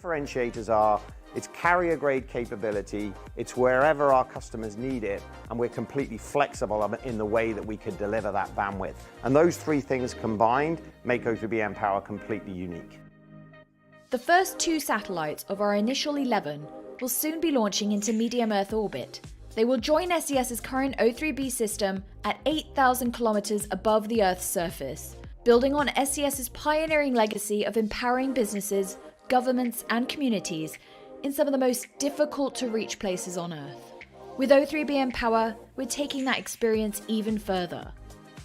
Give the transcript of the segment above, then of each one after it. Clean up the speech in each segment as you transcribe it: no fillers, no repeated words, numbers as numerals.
differentiators are it's carrier grade capability, it's wherever our customers need it, and we're completely flexible in the way that we could deliver that bandwidth. And those three things combined make O3b mPower completely unique. The first 2 satellites of our initial 11 will soon be launching into medium Earth orbit. They will join SES's current O3b system at 8,000 kilometers above the Earth's surface, building on SES's pioneering legacy of empowering businesses, governments, and communities in some of the most difficult to reach places on Earth. With O3b mPower, we're taking that experience even further.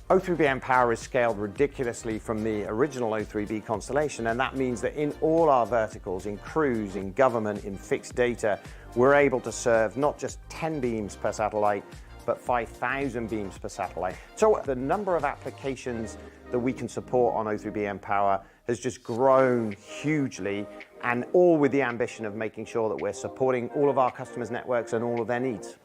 O3b mPower is scaled ridiculously from the original O3b constellation, and that means that in all our verticals, in cruise, in government, in fixed data, we're able to serve not just 10 beams per satellite, but 5,000 beams per satellite. So the number of applications that we can support on O3b mPower has just grown hugely, and all with the ambition of making sure that we're supporting all of our customers' networks and all of their needs.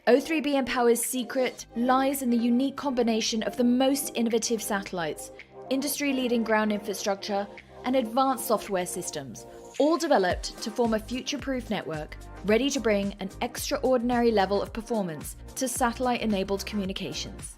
O3b mPower's secret lies in the unique combination of the most innovative satellites, industry-leading ground infrastructure, and advanced software systems, all developed to form a future-proof network, ready to bring an extraordinary level of performance to satellite-enabled communications.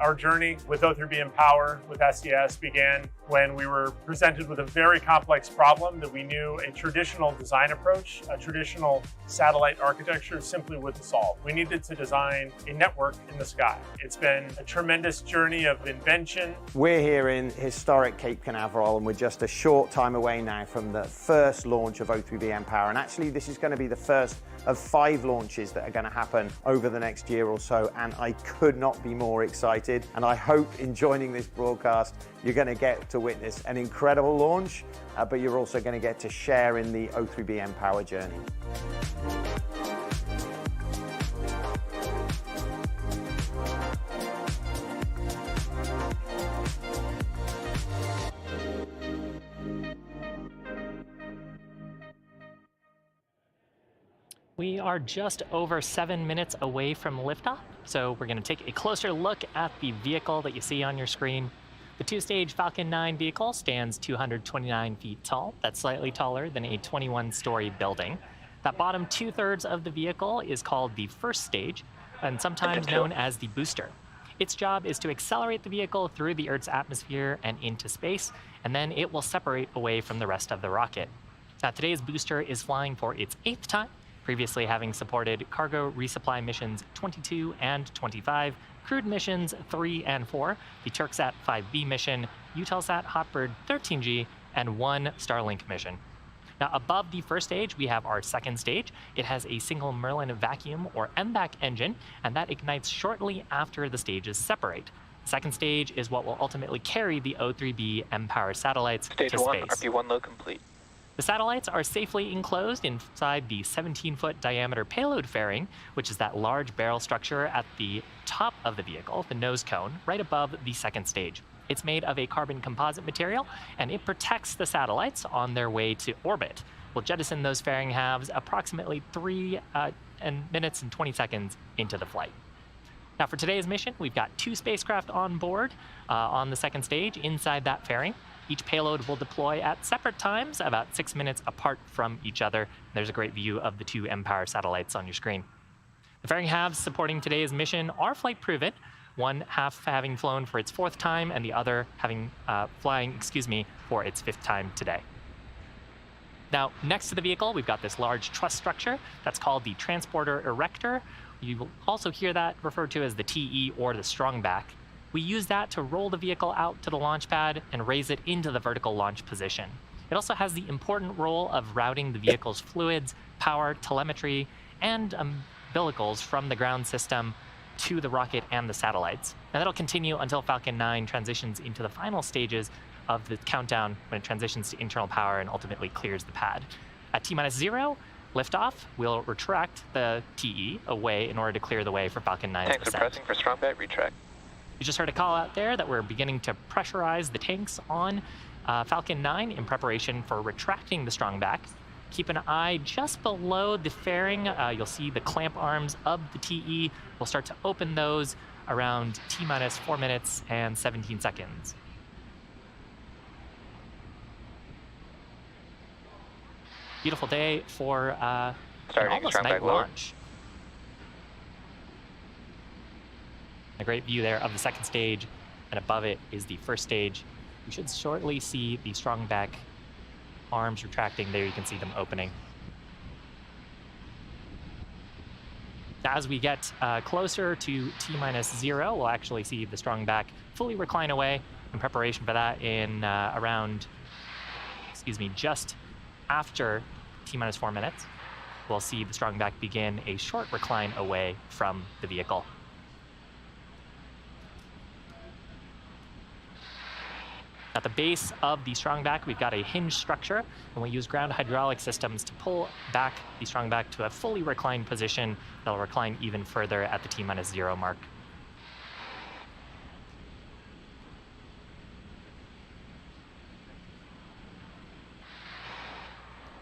Our journey with O3b mPower with SES began when we were presented with a very complex problem that we knew a traditional design approach, a traditional satellite architecture simply wouldn't solve. We needed to design a network in the sky. It's been a tremendous journey of invention. We're here in historic Cape Canaveral, and we're just a short time away now from the first launch of O3b mPower. And actually, this is going to be the first of 5 launches that are going to happen over the next year or so, and I could not be more excited. And I hope in joining this broadcast, you're going to get to witness an incredible launch, but you're also going to get to share in the O3b mPower journey. We are just over 7 minutes away from liftoff, so we're going to take a closer look at the vehicle that you see on your screen. The 2-stage Falcon 9 vehicle stands 229 feet tall. That's slightly taller than a 21-story building. That bottom 2/3 of the vehicle is called the first stage, and sometimes known as the booster. Its job is to accelerate the vehicle through the Earth's atmosphere and into space, and then it will separate away from the rest of the rocket. Now, today's booster is flying for its 8th time, previously having supported cargo resupply missions 22 and 25, crewed missions 3 and 4, the Turksat 5B mission, Eutelsat Hotbird 13G, and 1 Starlink mission. Now, above the first stage, we have our second stage. It has a single Merlin vacuum or MVAC engine, and that ignites shortly after the stages separate. The second stage is what will ultimately carry the O3b mPower satellites to space. Stage 1, RP1 load complete. The satellites are safely enclosed inside the 17-foot diameter payload fairing, which is that large barrel structure at the top of the vehicle, the nose cone, right above the second stage. It's made of a carbon composite material, and it protects the satellites on their way to orbit. We'll jettison those fairing halves approximately 3 minutes and 20 seconds into the flight. Now, for today's mission, we've got 2 spacecraft on board on the second stage inside that fairing. Each payload will deploy at separate times, about 6 minutes apart from each other. There's a great view of the 2 mPower satellites on your screen. The fairing halves supporting today's mission are flight proven, one half having flown for its 4th time and the other having flying for its 5th time today. Now, next to the vehicle, we've got this large truss structure that's called the transporter erector. You will also hear that referred to as the TE or the strongback. We use that to roll the vehicle out to the launch pad and raise it into the vertical launch position. It also has the important role of routing the vehicle's fluids, power, telemetry, and umbilicals from the ground system to the rocket and the satellites. And that'll continue until Falcon 9 transitions into the final stages of the countdown when it transitions to internal power and ultimately clears the pad. At T-0, liftoff, we'll retract the TE away in order to clear the way for Falcon 9's Tanks descent. are pressing for strongback, retract. You just heard a call out there that we're beginning to pressurize the tanks on Falcon 9 in preparation for retracting the strongback. Keep an eye just below the fairing. You'll see the clamp arms of the TE. We'll start to open those around T-minus 4 minutes and 17 seconds. Beautiful day for an Starting almost strong night back lower. launch. A great view there of the second stage, and above it is the first stage. We should shortly see the strong back arms retracting. There you can see them opening. As we get closer to T-0, we'll actually see the strong back fully recline away. In preparation for that, in just after T-4 minutes, we'll see the strong back begin a short recline away from the vehicle. At the base of the strong back, we've got a hinge structure, and we use ground hydraulic systems to pull back the strong back to a fully reclined position that'll recline even further at the T-0 mark.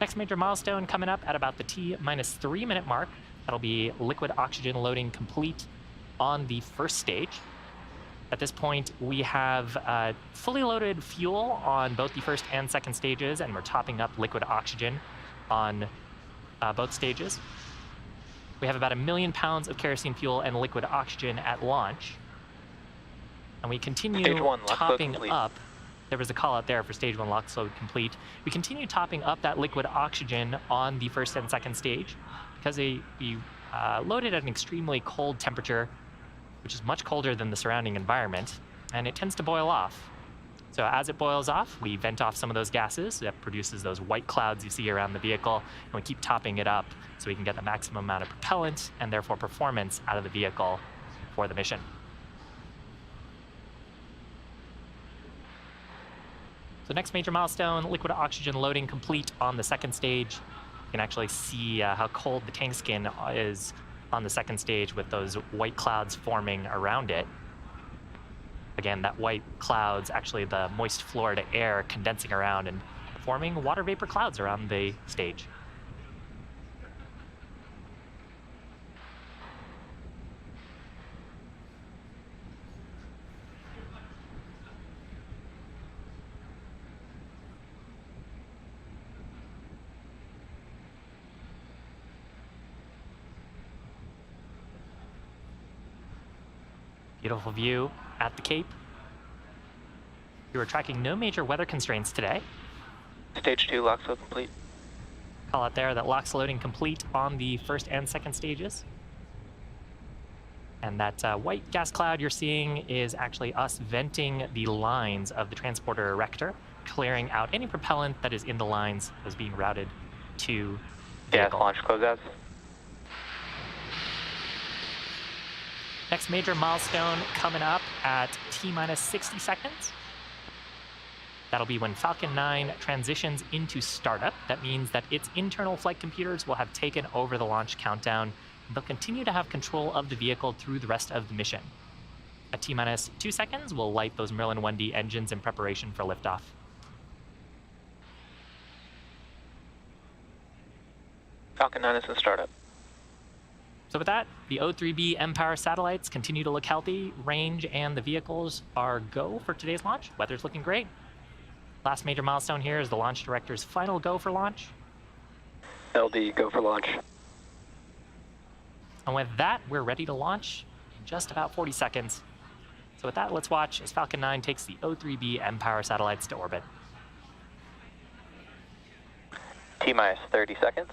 Next major milestone coming up at about the T-3 minute mark. That'll be liquid oxygen loading complete on the first stage. At this point, we have fully loaded fuel on both the first and second stages, and we're topping up liquid oxygen on both stages. We have about 1 million pounds of kerosene fuel and liquid oxygen at launch. And we continue Stage 1, lock load topping complete. up. There was a call out there for stage 1 lock load complete. We continue topping up that liquid oxygen on the first and second stage because we loaded at an extremely cold temperature, which is much colder than the surrounding environment, and it tends to boil off. So as it boils off, we vent off some of those gases that produces those white clouds you see around the vehicle, and we keep topping it up so we can get the maximum amount of propellant and therefore performance out of the vehicle for the mission. So next major milestone, liquid oxygen loading complete on the second stage. You can actually see how cold the tank skin is on the second stage with those white clouds forming around it. Again, that white cloud's actually the moist Florida air condensing around and forming water vapor clouds around the stage. Beautiful view at the Cape. We were tracking no major weather constraints today. Stage 2, lock load complete. Call out there that LOX loading complete on the first and second stages. And that white gas cloud you're seeing is actually us venting the lines of the transporter erector, clearing out any propellant that is in the lines that is being routed to the Gas vehicle. launch closeouts. Next major milestone coming up at T-minus 60 seconds. That'll be when Falcon 9 transitions into startup. That means that its internal flight computers will have taken over the launch countdown. They'll continue to have control of the vehicle through the rest of the mission. At T-minus 2 seconds, we'll light those Merlin 1D engines in preparation for liftoff. Falcon 9 is in startup. So with that, the O3b mPower satellites continue to look healthy. Range and the vehicles are go for today's launch. Weather's looking great. Last major milestone here is the launch director's final go for launch. LD, go for launch. And with that, we're ready to launch in just about 40 seconds. So with that, let's watch as Falcon 9 takes the O3b mPower satellites to orbit. T-minus 30 seconds.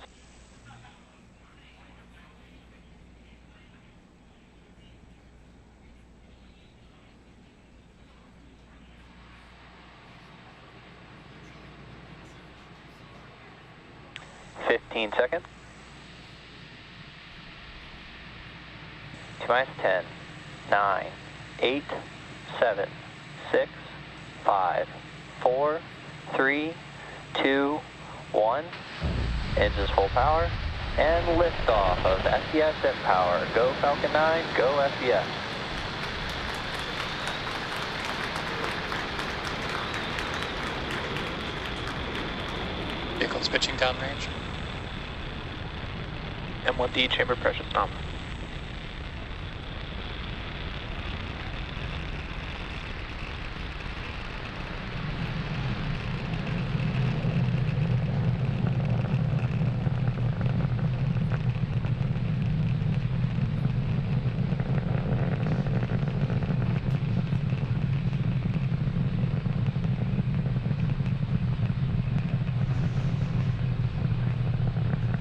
15 seconds. T-minus 10, 9, 8, 7, 6, 5, 4, 3, 2, 1. Engines full power. And liftoff of SES mPower. Go Falcon 9, go SES. Vehicle's pitching downrange. M1D chamber pressure stop.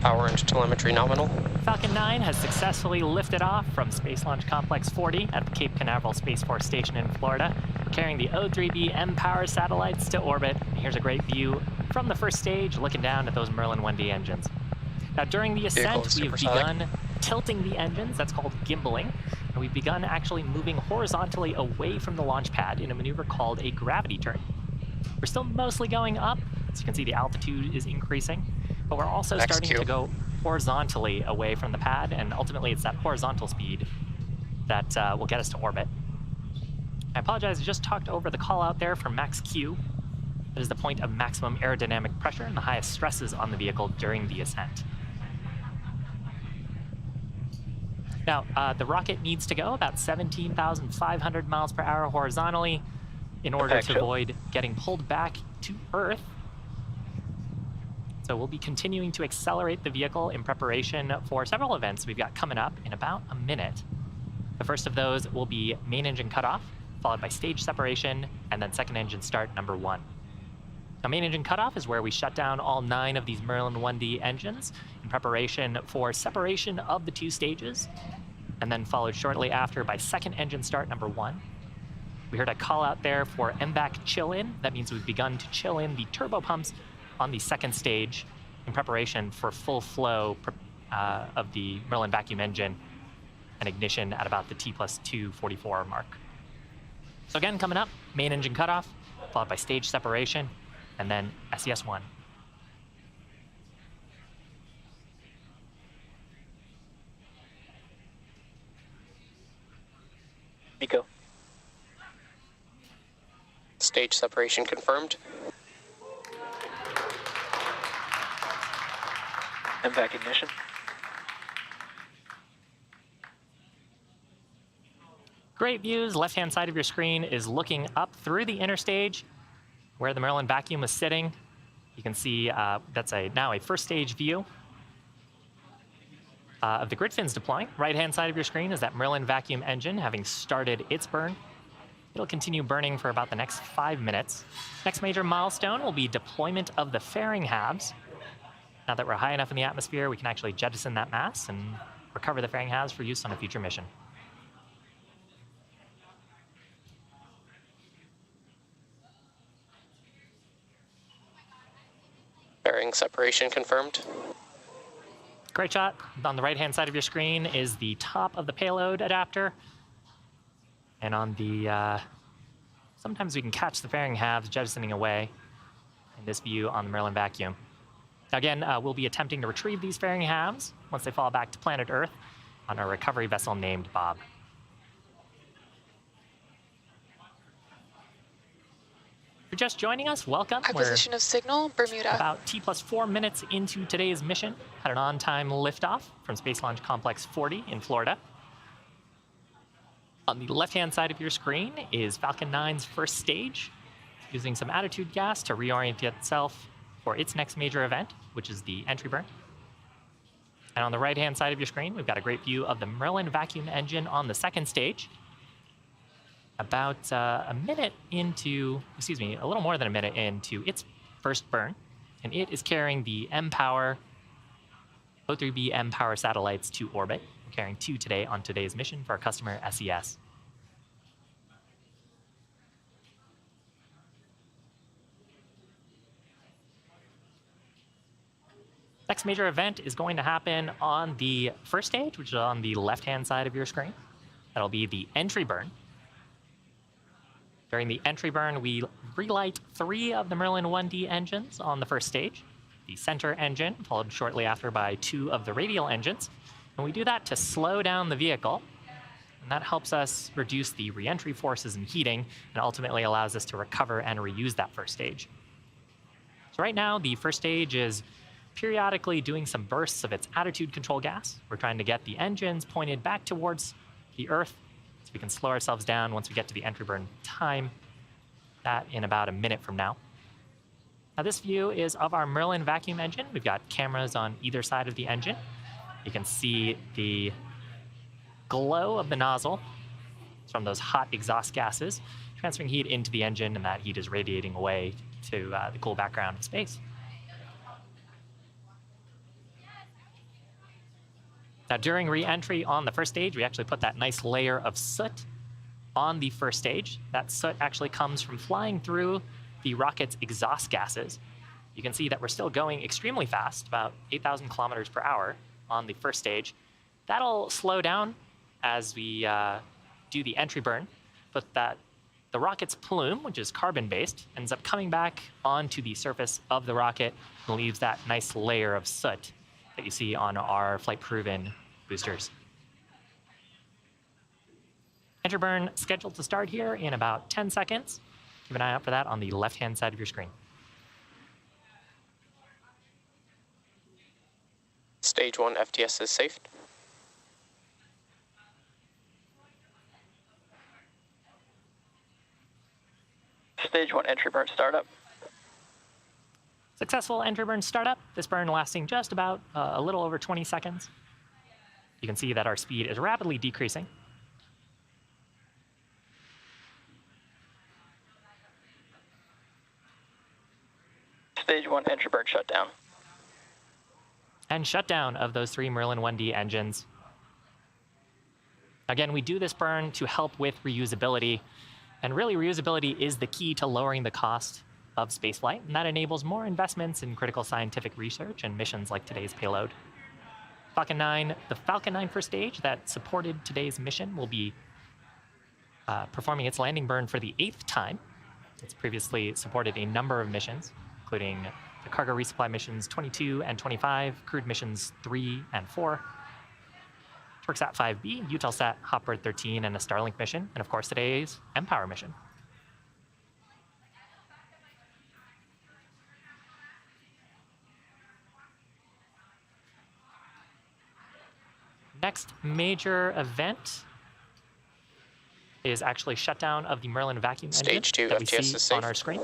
Power and telemetry nominal. Falcon 9 has successfully lifted off from Space Launch Complex 40 at the Cape Canaveral Space Force Station in Florida, carrying the O3b mPower satellites to orbit. Here's a great view from the first stage, looking down at those Merlin 1D engines. Now, during the ascent, we've begun tilting the engines. That's called gimbaling. And we've begun actually moving horizontally away from the launch pad in a maneuver called a gravity turn. We're still mostly going up. As you can see, the altitude is increasing, but we're also starting to go horizontally away from the pad, and ultimately it's that horizontal speed that will get us to orbit. I apologize, I just talked over the call out there from max Q. That is the point of maximum aerodynamic pressure and the highest stresses on the vehicle during the ascent. Now, the rocket needs to go about 17,500 miles per hour horizontally in order to avoid getting pulled back to Earth. So we'll be continuing to accelerate the vehicle in preparation for several events we've got coming up in about a minute. The first of those will be main engine cutoff, followed by stage separation, and then second engine start number 1. Now, main engine cutoff is where we shut down all 9 of these Merlin 1D engines in preparation for separation of the 2 stages, and then followed shortly after by second engine start number 1. We heard a call out there for MVAC chill in. That means we've begun to chill in the turbo pumps on the second stage in preparation for full flow of the Merlin vacuum engine and ignition at about the T+244 mark. So again, coming up, main engine cutoff, followed by stage separation, and then SES 1. Nico. Stage separation confirmed. MVAC ignition. Great views. Left-hand side of your screen is looking up through the inner stage where the Merlin vacuum was sitting. You can see that's now a first stage view of the grid fins deploying. Right-hand side of your screen is that Merlin vacuum engine having started its burn. It'll continue burning for about the next 5 minutes. Next major milestone will be deployment of the fairing halves. Now that we're high enough in the atmosphere, we can actually jettison that mass and recover the fairing halves for use on a future mission. Fairing separation confirmed. Great shot. On the right-hand side of your screen is the top of the payload adapter. And on the, sometimes we can catch the fairing halves jettisoning away in this view on the Merlin vacuum. Again, we'll be attempting to retrieve these fairing halves once they fall back to planet Earth on our recovery vessel named Bob. If you're just joining us, welcome. Acquisition of signal, Bermuda. About T+4 minutes into today's mission, had an on-time liftoff from Space Launch Complex 40 in Florida. On the left-hand side of your screen is Falcon 9's first stage, using some attitude gas to reorient itself for its next major event, which is the entry burn. And on the right-hand side of your screen, we've got a great view of the Merlin vacuum engine on the second stage. About a little more than a minute into its first burn, and it is carrying the mPower, O3b mPower satellites to orbit. We're carrying 2 today on today's mission for our customer, SES. Next major event is going to happen on the first stage, which is on the left-hand side of your screen. That'll be the entry burn. During the entry burn, we relight 3 of the Merlin 1D engines on the first stage. The center engine, followed shortly after by 2 of the radial engines. And we do that to slow down the vehicle. And that helps us reduce the re-entry forces and heating, and ultimately allows us to recover and reuse that first stage. So right now, the first stage is periodically doing some bursts of its attitude control gas. We're trying to get the engines pointed back towards the Earth, so we can slow ourselves down once we get to the entry burn time, that in about a minute from now. Now this view is of our Merlin vacuum engine. We've got cameras on either side of the engine. You can see the glow of the nozzle from those hot exhaust gases, transferring heat into the engine, and that heat is radiating away to the cool background of space. Now, during re-entry on the first stage, we actually put that nice layer of soot on the first stage. That soot actually comes from flying through the rocket's exhaust gases. You can see that we're still going extremely fast, about 8,000 kilometers per hour on the first stage. That'll slow down as we do the entry burn, but the rocket's plume, which is carbon-based, ends up coming back onto the surface of the rocket and leaves that nice layer of soot that you see on our flight-proven boosters. Entry burn scheduled to start here in about 10 seconds. Keep an eye out for that on the left-hand side of your screen. Stage 1 FTS is safe. Stage 1 entry burn startup. Successful entry burn startup, this burn lasting just about a little over 20 seconds. You can see that our speed is rapidly decreasing. Stage 1 entry burn shutdown. And shutdown of those 3 Merlin 1D engines. Again, we do this burn to help with reusability. And really, reusability is the key to lowering the cost of spaceflight, and that enables more investments in critical scientific research and missions like today's payload. The Falcon 9 first stage that supported today's mission will be performing its landing burn for the 8th time. It's previously supported a number of missions, including the cargo resupply missions 22 and 25, crewed missions 3 and 4, TwerkSat 5B, Eutelsat Hopper 13, and a Starlink mission, and of course today's mPower mission. Next major event is actually shutdown of the Merlin vacuum engine Stage 2 that we FTS see is safe. on our screen.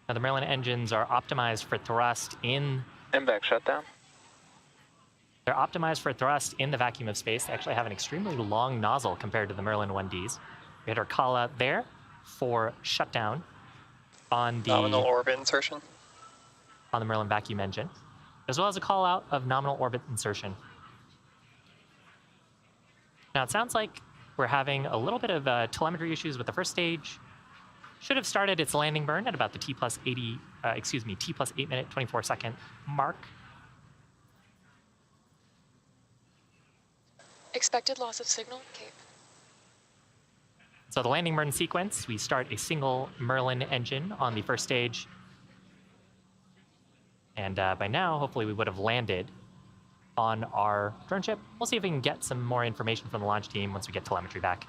Now, the Merlin engines are optimized for thrust in... MVAC shutdown. They're optimized for thrust in the vacuum of space. They actually have an extremely long nozzle compared to the Merlin 1Ds. We had our call out there for shutdown on the Nominal orbit insertion. on the Merlin vacuum engine, as well as a call out of nominal orbit insertion. Now, it sounds like we're having a little bit of telemetry issues with the first stage. Should have started its landing burn at about the T plus 8 minute 24 second mark. Expected loss of signal, Cape. So the landing burn sequence, we start a single Merlin engine on the first stage. And by now, hopefully we would have landed on our drone ship. We'll see if we can get some more information from the launch team once we get telemetry back.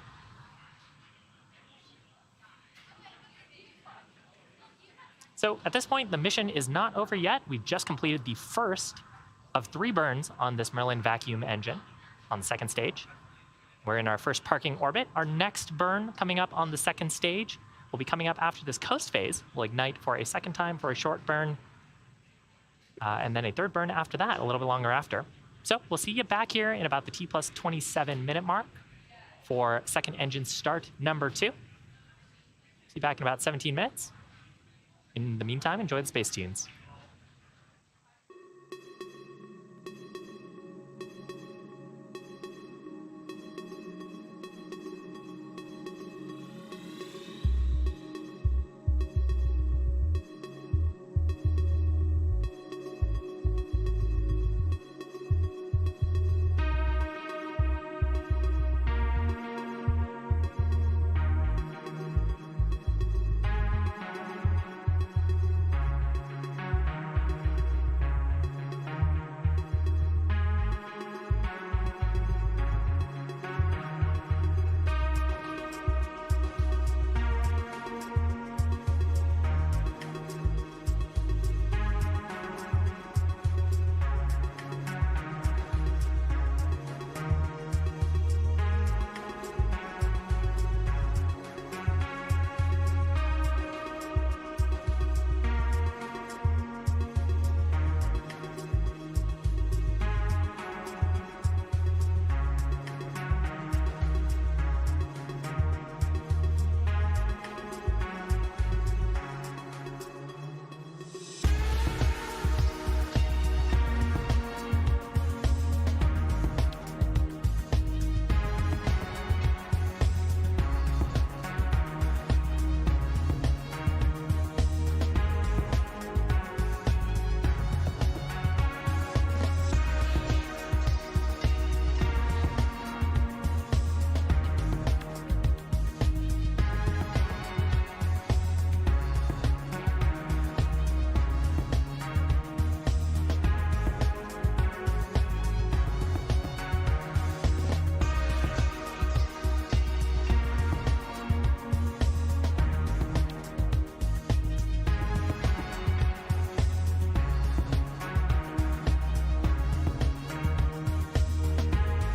So at this point, the mission is not over yet. We've just completed the first of 3 burns on this Merlin vacuum engine on the second stage. We're in our first parking orbit. Our next burn coming up on the second stage will be coming up after this coast phase. We'll ignite for a second time for a short burn, and then a third burn after that, a little bit longer after. So we'll see you back here in about the T plus 27 minute mark for second engine start number 2. See you back in about 17 minutes. In the meantime, enjoy the space tunes.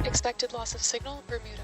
Expected loss of signal, Bermuda.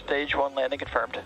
Stage 1 landing confirmed.